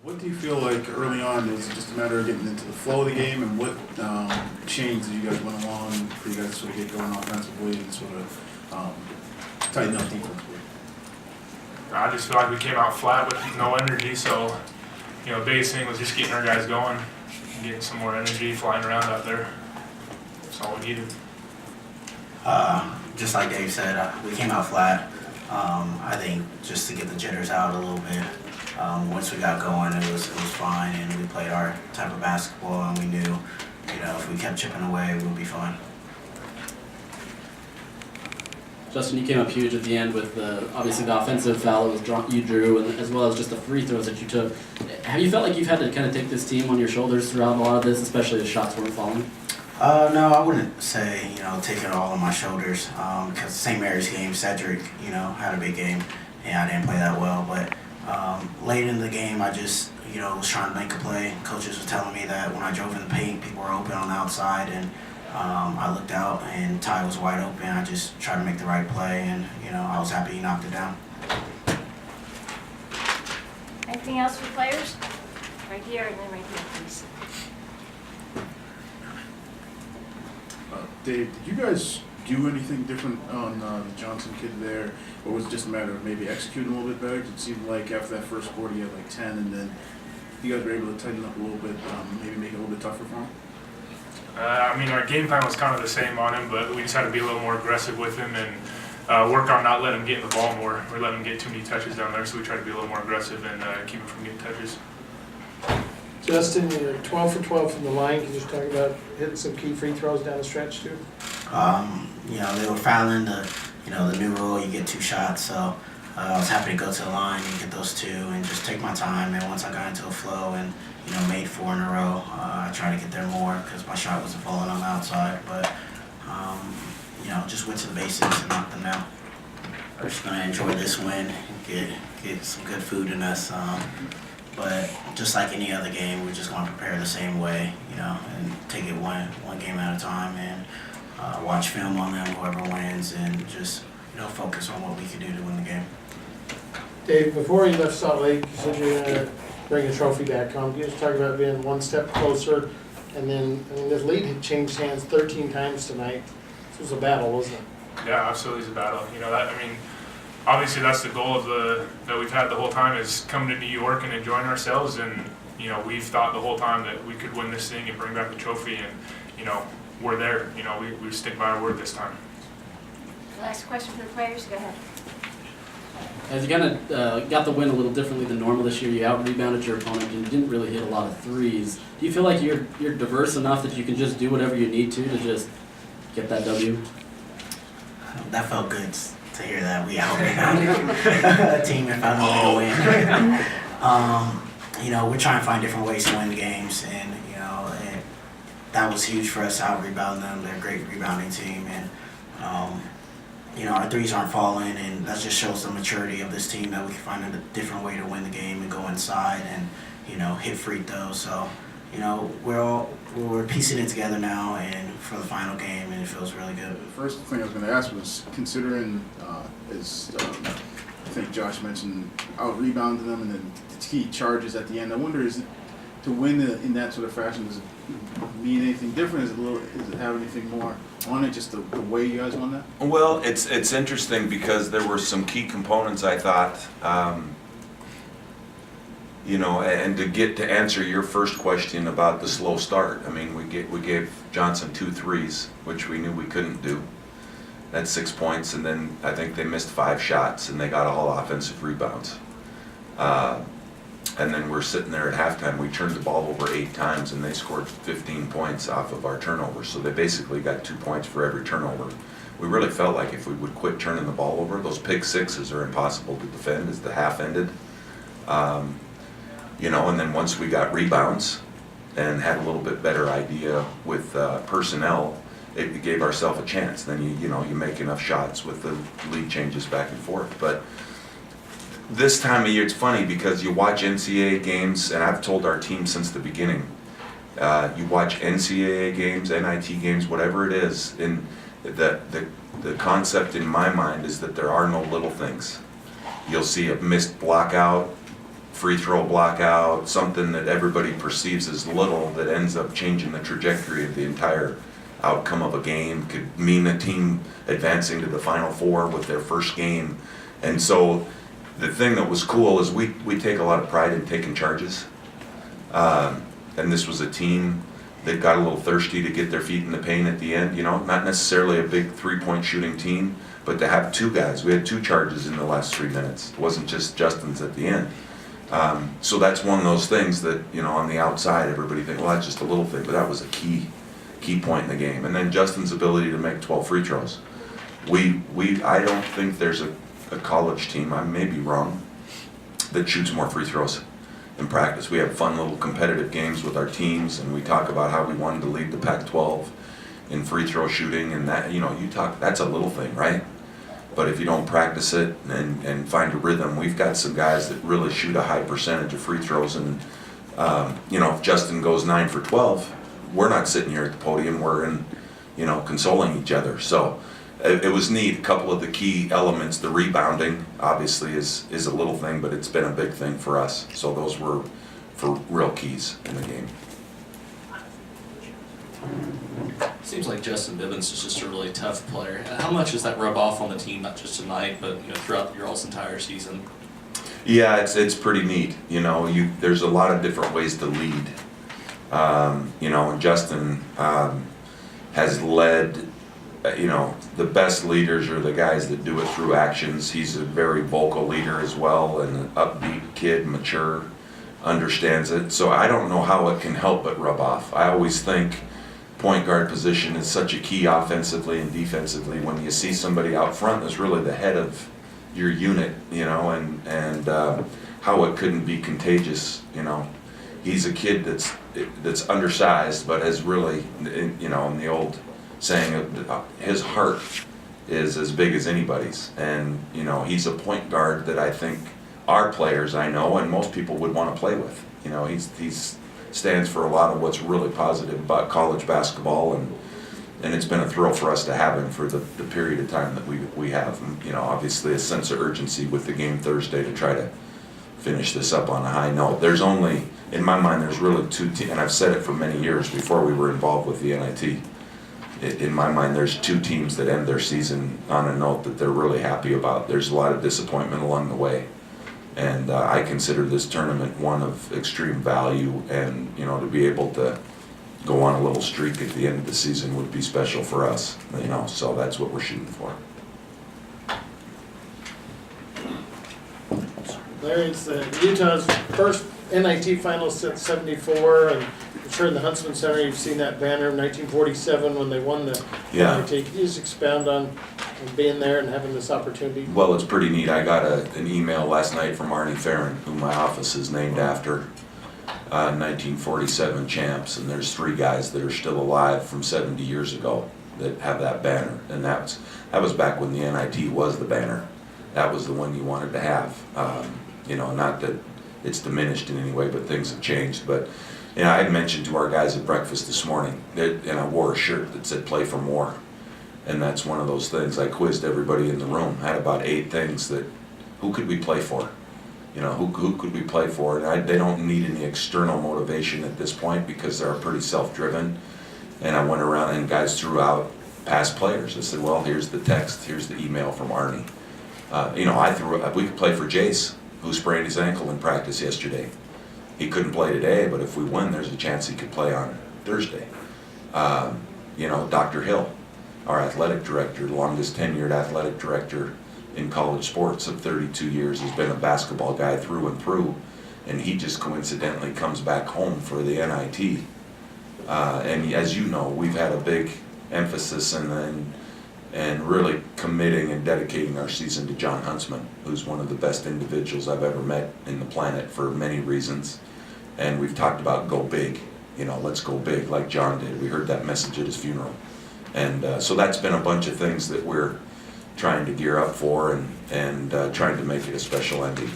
What do you feel like early on? Was it just a matter of getting into the flow of the game, and what changed as you guys went along for you guys to sort of get going offensively and sort of tighten up defensively? I just feel like we came out flat with no energy, so the biggest thing was just getting our guys going, and getting some more energy flying around out there. That's all we needed. Just like Dave said, we came out flat. I think just to get the jitters out a little bit. Once we got going, it was fine, and we played our type of basketball, and we knew, if we kept chipping away, we'd be fine. Justin, you came up huge at the end with obviously the offensive foul you drew, and as well as just the free throws that you took. Have you felt like you've had to kind of take this team on your shoulders throughout a lot of this, especially as shots weren't falling? No, I wouldn't say, take it all on my shoulders. Because St. Mary's game, Cedric, had a big game, and I didn't play that well. But late in the game, I just, was trying to make a play. Coaches were telling me that when I drove in the paint, people were open on the outside, and I looked out, and Ty was wide open. I just tried to make the right play, and, I was happy he knocked it down. Anything else for players? Right here and then right here, please. Dave, did you guys do anything different on the Johnson kid there, or was it just a matter of maybe executing a little bit better? It seemed like after that first quarter you had like 10, and then you guys were able to tighten up a little bit, maybe make it a little bit tougher for him? Our game plan was kind of the same on him, but we just had to be a little more aggressive with him and work on not letting him get in the ball more. We're letting him get too many touches down there, so we tried to be a little more aggressive and keep him from getting touches. Justin, you're 12 for 12 from the line. Can you just talk about hitting some key free throws down the stretch too? They were fouling the new rule, you get 2 shots, so I was happy to go to the line and get those 2 and just take my time. And once I got into a flow and, made 4 in a row, I tried to get there more because my shot wasn't falling on the outside. But, just went to the basics and knocked them down. We're just going to enjoy this win, get some good food in us. But just like any other game, we're just going to prepare the same way, and take it one game at a time and watch film on them, whoever wins, and just, focus on what we can do to win the game. Dave, before you left Salt Lake, you said you're going to bring a trophy back home. Can you just talk about being one step closer? And then, this lead had changed hands 13 times tonight. This was a battle, wasn't it? Yeah, absolutely, it's a battle. Obviously that's the goal that we've had the whole time is coming to New York and enjoying ourselves, and we've thought the whole time that we could win this thing and bring back the trophy, and we're there. We stick by our word this time. Last question for the players. Go ahead. As you kind of got the win a little differently than normal this year, you out-rebounded your opponent and you didn't really hit a lot of threes. Do you feel like you're diverse enough that you can just do whatever you need to just get that W? That felt good to hear that we out-rebounded a team and found a way to win. We're trying to find different ways to win games, and that was huge for us to out-rebound them. They're a great rebounding team, and our threes aren't falling, and that just shows the maturity of this team that we can find a different way to win the game and go inside and hit free throws. So we're piecing it together now and for the final game, and it feels really good. The first thing I was going to ask was, considering, as I think Josh mentioned, out-rebounding them and then the key charges at the end, I wonder, is it to win in that sort of fashion, does it mean anything different? Does it have anything more on it, just the way you guys won that? Well, it's interesting because there were some key components, I thought, and to answer your first question about the slow start, we gave Johnson 2 threes, which we knew we couldn't do. That's 6 points, and then I think they missed 5 shots, and they got all offensive rebounds. And then we're sitting there at halftime, we turned the ball over 8 times, and they scored 15 points off of our turnovers. So they basically got 2 points for every turnover. We really felt like if we would quit turning the ball over, those pick sixes are impossible to defend as the half ended. And then once we got rebounds and had a little bit better idea with personnel, it gave ourselves a chance. Then you make enough shots with the lead changes back and forth. But this time of year, it's funny because you watch NCAA games, and I've told our team since the beginning, you watch NCAA games, NIT games, whatever it is, and the concept in my mind is that there are no little things. You'll see a missed block out, free throw block out, something that everybody perceives as little that ends up changing the trajectory of the entire outcome of a game, could mean a team advancing to the Final Four with their first game. And so the thing that was cool is we take a lot of pride in taking charges. And this was a team that got a little thirsty to get their feet in the paint at the end, you know, not necessarily a big three-point shooting team, but to have two guys. We had two charges in the last 3 minutes. It wasn't just Justin's at the end. So that's one of those things that, you know, on the outside, everybody thinks, well, that's just a little thing, but that was a key point in the game. And then Justin's ability to make 12 free throws. I don't think there's a college team, I may be wrong, that shoots more free throws in practice. We have fun little competitive games with our teams, and we talk about how we wanted to lead the Pac-12 in free throw shooting, and that, you know, that's a little thing, right? But if you don't practice it and find a rhythm, we've got some guys that really shoot a high percentage of free throws, and you know, if Justin goes 9 for 12, we're not sitting here at the podium, we're in, you know, consoling each other. So it was neat. A couple of the key elements, the rebounding obviously is a little thing, but it's been a big thing for us. So those were for real keys in the game. Seems like Justin Bibbins is just a really tough player. How much does that rub off on the team, not just tonight, but you know, throughout your all's entire season? Yeah, it's pretty neat. You know, there's a lot of different ways to lead. You know, and Justin has led. You know, the best leaders are the guys that do it through actions. He's a very vocal leader as well, and an upbeat kid, mature, understands it. So I don't know how it can help but rub off. I always think point guard position is such a key offensively and defensively. When you see somebody out front that's really the head of your unit, you know, and how it couldn't be contagious. You know, he's a kid that's undersized, but has really, you know, in the old saying, his heart is as big as anybody's, and you know, he's a point guard that I think our players, I know, and most people would want to play with. You know, he's stands for a lot of what's really positive about college basketball, and it's been a thrill for us to have him for the period of time that we have. And, you know, obviously a sense of urgency with the game Thursday to try to finish this up on a high note. There's only, in my mind, there's really two teams, and I've said it for many years before we were involved with the NIT. In my mind, there's two teams that end their season on a note that they're really happy about. There's a lot of disappointment along the way, and I consider this tournament one of extreme value, and you know, to be able to go on a little streak at the end of the season would be special for us, you know, so that's what we're shooting for. Larry, it's Utah's first NIT final since '74, and I'm sure in the Huntsman Center you've seen that banner of 1947 when they won the NIT. Can you just expound on being there and having this opportunity? Well, it's pretty neat. I got an email last night from Arnie Farron, who my office is named after, 1947 champs, and there's 3 guys that are still alive from 70 years ago that have that banner, and that was back when the NIT was the banner. That was the one you wanted to have. You know, not that it's diminished in any way, but things have changed. But you know, I had mentioned to our guys at breakfast this morning that, and I wore a shirt that said "Play for More," and that's one of those things. I quizzed everybody in the room. I had about 8 things that, who could we play for? You know, who could we play for? And they don't need any external motivation at this point because they're pretty self-driven. And I went around and guys threw out past players. I said, well, here's the text, here's the email from Arnie. You know, we could play for Jace, who sprained his ankle in practice yesterday. He couldn't play today, but if we win, there's a chance he could play on Thursday. You know, Dr. Hill, our athletic director, the longest tenured athletic director in college sports of 32 years, has been a basketball guy through and through, and he just coincidentally comes back home for the NIT. And as you know, we've had a big emphasis and really committing and dedicating our season to John Huntsman, who's one of the best individuals I've ever met in the planet for many reasons. And we've talked about go big, you know, let's go big like John did. We heard that message at his funeral. And so that's been a bunch of things that we're trying to gear up for and trying to make it a special ending.